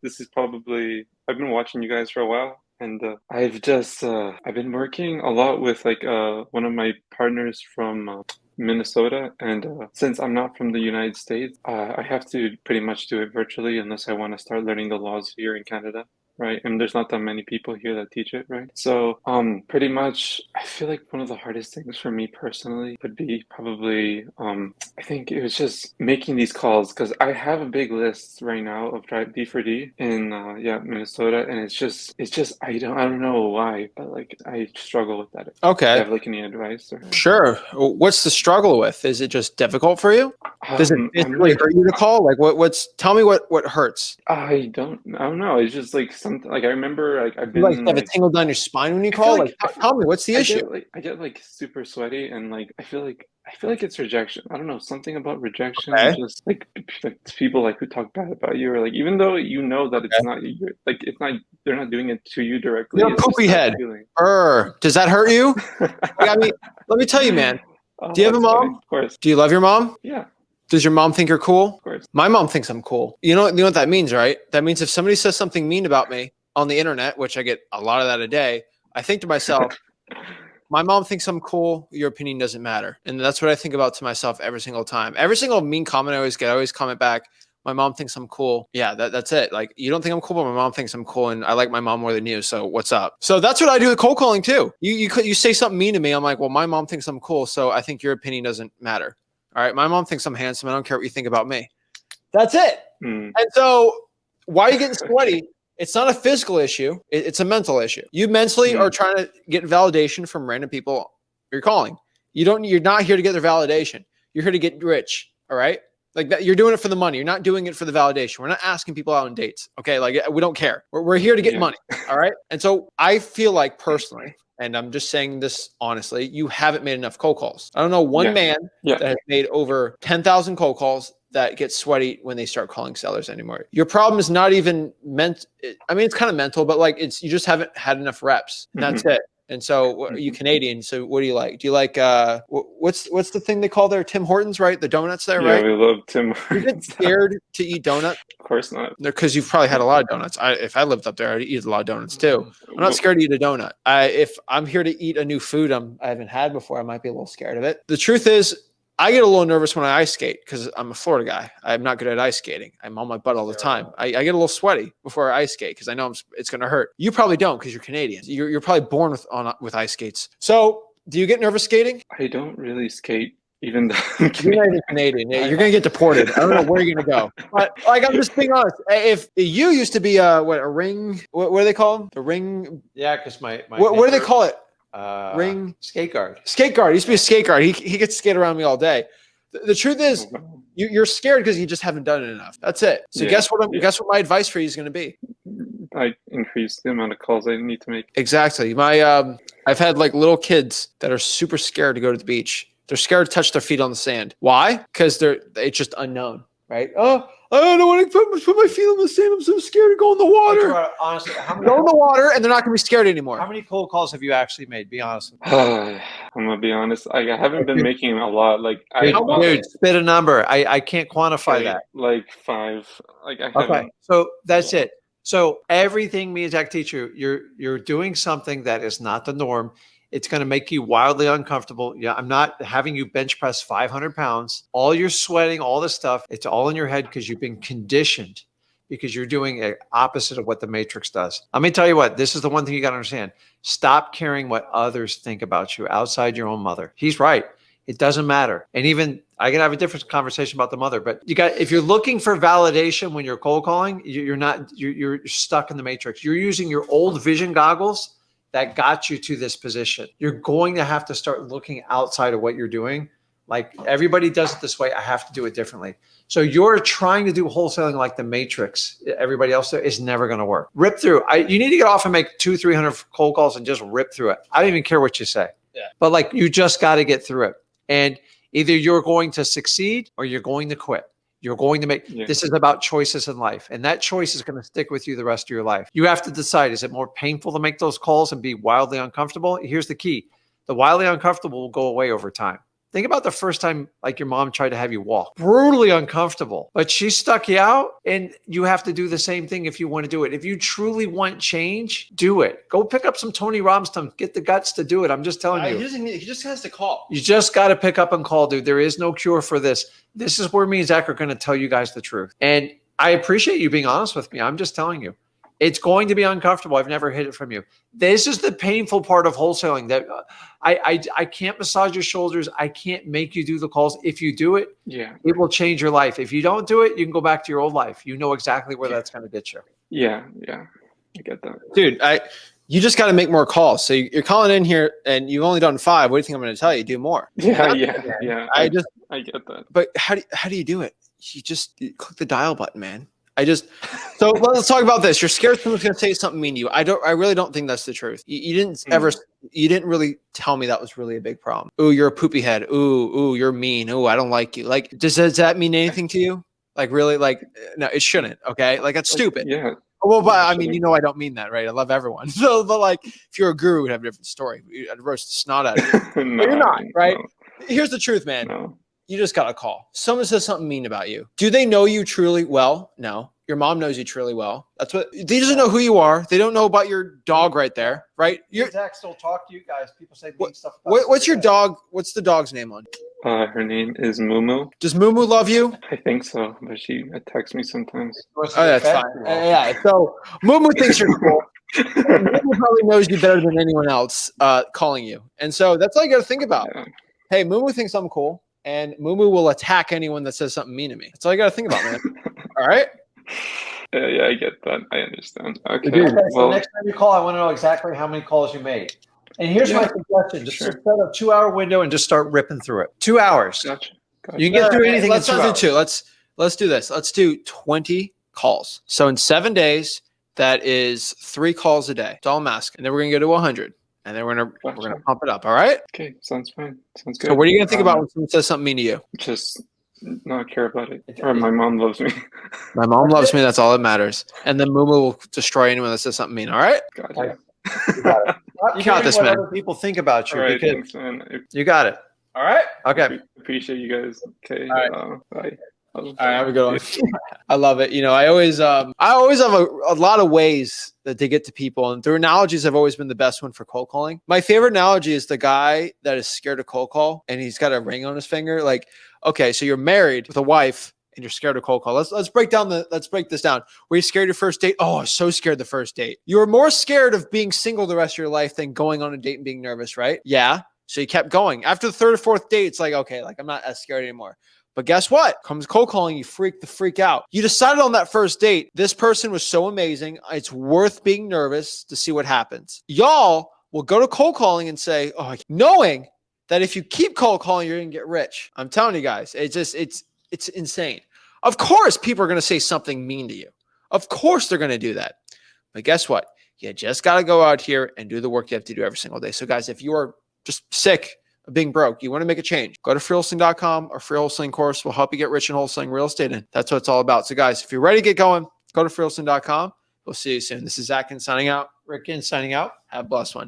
this is probably I've been watching you guys for a while, and I've been working a lot with like one of my partners from Minnesota, and since I'm not from the United States, I have to pretty much do it virtually unless I want to start learning the laws here in Canada. Right, and there's not that many people here that teach it, right? So, pretty much, I feel like one of the hardest things for me personally would be probably, I think it was just making these calls because I have a big list right now of drive D4D in yeah, Minnesota, and it's just I don't know why, but like I struggle with that. Do you Okay. have like any advice or Sure. What's the struggle with? Is it just difficult for you? Does it I'm physically like hurt you to call? Like tell me what hurts. I don't know. It's just like something like I remember like I've You like been have a like tingle down your spine when you I feel call? Like like tell me what's the issue? I get like super sweaty and like I feel like it's rejection. I don't know, something about rejection or Okay. just like people like who talk bad about you or like even though you know that it's Okay. not you like it's not they're not doing it to you directly, You're a it's just poopy that head. feeling. Does that hurt you? Like, I mean, let me tell you, man. Oh, Do you have a that's funny. mom? Of course. Do you love your mom? Yeah, of Does your mom think you're cool? course. My mom thinks I'm cool. You know what that means, right? That means if somebody says something mean about me on the internet, which I get a lot of that a day, I think to myself, my mom thinks I'm cool. Your opinion doesn't matter. And that's what I think about to myself every single time. Every single mean comment I always get, I always comment back. My mom thinks I'm cool. Yeah, that's it. Like, you don't think I'm cool, but my mom thinks I'm cool. And I like my mom more than you. So what's up? So that's what I do with cold calling too. You say something mean to me. I'm like, well, my mom thinks I'm cool. So I think your opinion doesn't matter. All right. My mom thinks I'm handsome. I don't care what you think about me. That's it. Mm, And so why are you getting sweaty? It's not a physical issue. It's a mental issue. You mentally are mm, trying to get validation from random people you're calling. You're not here to get their validation. You're here to get rich. All right. Like that, you're doing it for the money. You're not doing it for the validation. We're not asking people out on dates. Okay. Like we don't care. We're here to get yeah. money. All right. And so I feel like personally, and I'm just saying this honestly, you haven't made enough cold calls. I don't know one Yeah. man Yeah. that has made over 10,000 cold calls that get sweaty when they start calling sellers anymore. Your problem is not even meant. I mean, it's kind of mental, but like you just haven't had enough reps, and that's Hmm. it. And so, are you Hmm. Canadian? So, what do you like? Do you like what's the thing they call there? Tim Hortons, right? The donuts there, Yeah, right? we love Tim You get Hortons. Of scared to eat donuts course not. because you've probably had a lot of donuts. If I lived up there, I'd eat a lot of donuts too. I'm not Well, scared to eat a donut. If I'm here to eat a new food I haven't had before, I might be a little scared of it. The truth is, I get a little nervous when I ice skate because I'm a Florida guy. I'm not good at ice skating. I'm on my butt all the time. I get a little sweaty before I ice skate because I know it's going to hurt. You probably don't because you're Canadian. You're probably born with ice skates. So do you get nervous skating? I don't really skate, even though I'm You're not Canadian. even Canadian. Yeah, I, you're going to get deported. I don't know where you're going to go. But like, I'm just being honest. If you used to be a ring, what do they call them? The ring. Yeah, because my What do they neighbor, call it? uh, Ring. skate guard. Skate guard. He used to be a skate guard. He gets to skate around me all day. The truth is, you're scared because you just haven't done it enough. That's it. So yeah, yeah. guess what my advice for you is going to be? I increase the amount of calls I need to make. Exactly. I've had like little kids that are super scared to go to the beach. They're scared to touch their feet on the sand. Why? Because it's just unknown, right? Oh, I don't want to put my feet on the sand. I'm so scared to go in the water. Honestly, Go in the water, and they're not going to be scared anymore. how many cold calls have you actually made? Be honest with me. I'm gonna be honest. I haven't been making a lot. Like I Dude, spit a number. I can't quantify okay, that. like five. Like I Okay. haven't. So that's it. So everything me as tech teacher, you're doing something that is not the norm. It's going to make you wildly uncomfortable. Yeah, I'm not having you bench press 500 pounds. All you're sweating, all this stuff, it's all in your head because you've been conditioned because you're doing a opposite of what the matrix does. Let me tell you what, this is the one thing you got to understand. Stop caring what others think about you outside your own mother. He's right. It doesn't matter. And even I can have a different conversation about the mother, but if you're looking for validation when you're cold calling, you're stuck in the matrix. You're using your old vision goggles that got you to this position. You're going to have to start looking outside of what you're doing. Like everybody does it this way. I have to do it differently. So you're trying to do wholesaling like the matrix. Everybody else there is never going to work. Rip through. You need to get off and make 200-300 cold calls and just rip through it. I don't even care what you say. Yeah. But like you just got to get through it. And either you're going to succeed or you're going to quit. You're going to make, Yeah. this is about choices in life. And that choice is going to stick with you the rest of your life. You have to decide, is it more painful to make those calls and be wildly uncomfortable? Here's the key. The wildly uncomfortable will go away over time. Think about the first time like your mom tried to have you walk. Brutally uncomfortable, but she stuck you out, and you have to do the same thing if you want to do it. If you truly want change, do it. Go pick up some Tony Robbins, get the guts to do it. I'm just telling you. He just has to call. You just got to pick up and call, dude. There is no cure for this. This is where me and Zach are going to tell you guys the truth. And I appreciate you being honest with me. I'm just telling you. It's going to be uncomfortable. I've never hid it from you. This is the painful part of wholesaling, that I can't massage your shoulders. I can't make you do the calls. If you do it, it will change your life. If you don't do it, you can go back to your old life. You know exactly where that's going to get you. Yeah. I get that. Dude, you just got to make more calls. So you're calling in here and you've only done 5. What do you think I'm going to tell you? Do more. Yeah. I get that. But how do you do it? You click the dial button, man. So let's talk about this. You're scared someone's going to say something mean to you. I really don't think that's the truth. You didn't really tell me that was really a big problem. Ooh, you're a poopy head. Ooh, you're mean. Ooh, I don't like you. Like, does that mean anything to you? Like, really? Like, no, it shouldn't. Okay. Like, that's stupid. Yeah. Well, but I mean, I don't mean that, right? I love everyone. So, but like, if you're a guru, we'd have a different story. I'd roast the snot out of you. No, but you're not, right? No. Here's the truth, man. No. You just got to call. Someone says something mean about you. Do they know you truly well? No. Your mom knows you truly well. That's what they doesn't know who you are. They don't know about your dog right there, right? Zach still talk to you guys. People say mean stuff. What's your dog? What's the dog's name on? Her name is Mumu. Does Mumu love you? I think so, but she texts me sometimes. Oh, that's fine. Yeah. So Mumu thinks you're cool. Mumu probably knows you better than anyone else calling you. And so that's all you got to think about. Yeah. Hey, Mumu thinks I'm cool, and Mumu will attack anyone that says something mean to me. That's all you got to think about, man. All right? Yeah, I get that. I understand. Okay. So next time you call, I want to know exactly how many calls you made. And here's my suggestion. Just set a 2-hour window and just start ripping through it. 2 hours. Gotcha. You can get through anything Let's in 2 not hours. do 2. Let's do this. Let's do 20 calls. So in 7 days, that is 3 calls a day. That's all I'm asking. And then we're gonna go to 100. And then we're gonna pump it up. All right? Okay, sounds fine. Sounds good. So what are you gonna think about when someone says something mean to you? Just not care about it. Or my mom loves me. My mom loves me. That's all that matters. And then Mumu will destroy anyone that says something mean. All right? Gotcha. You got this, man. Other people think about you. All right, Because thanks, man. you got it. All right. Okay. Appreciate you guys. Okay. All Bye. All right, have a good one. I love it. I always have a lot of ways that they get to people, and their analogies have always been the best one for cold calling. My favorite analogy is the guy that is scared to cold call, and he's got a ring on his finger. Like, okay, so you're married with a wife, and you're scared to cold call. Let's break this down. Were you scared your first date? Oh, I was so scared the first date. You were more scared of being single the rest of your life than going on a date and being nervous, right? Yeah. So you kept going. After the 3rd or 4th date, it's like, okay, like I'm not as scared anymore. But guess what? Comes cold calling, you freak the freak out. You decided on that first date, this person was so amazing. It's worth being nervous to see what happens. Y'all will go to cold calling and say, oh, knowing that if you keep cold calling, you're going to get rich. I'm telling you guys, it's insane. Of course, people are going to say something mean to you. Of course, they're going to do that. But guess what? You just got to go out here and do the work you have to do every single day. So guys, if you are just sick of being broke, you want to make a change, go to freewholesaling.com. Our free wholesaling course will help you get rich in wholesaling real estate. And that's what it's all about. So guys, if you're ready to get going, go to freewholesaling.com. We'll see you soon. This is Zach signing out. Rick signing out. Have a blessed one.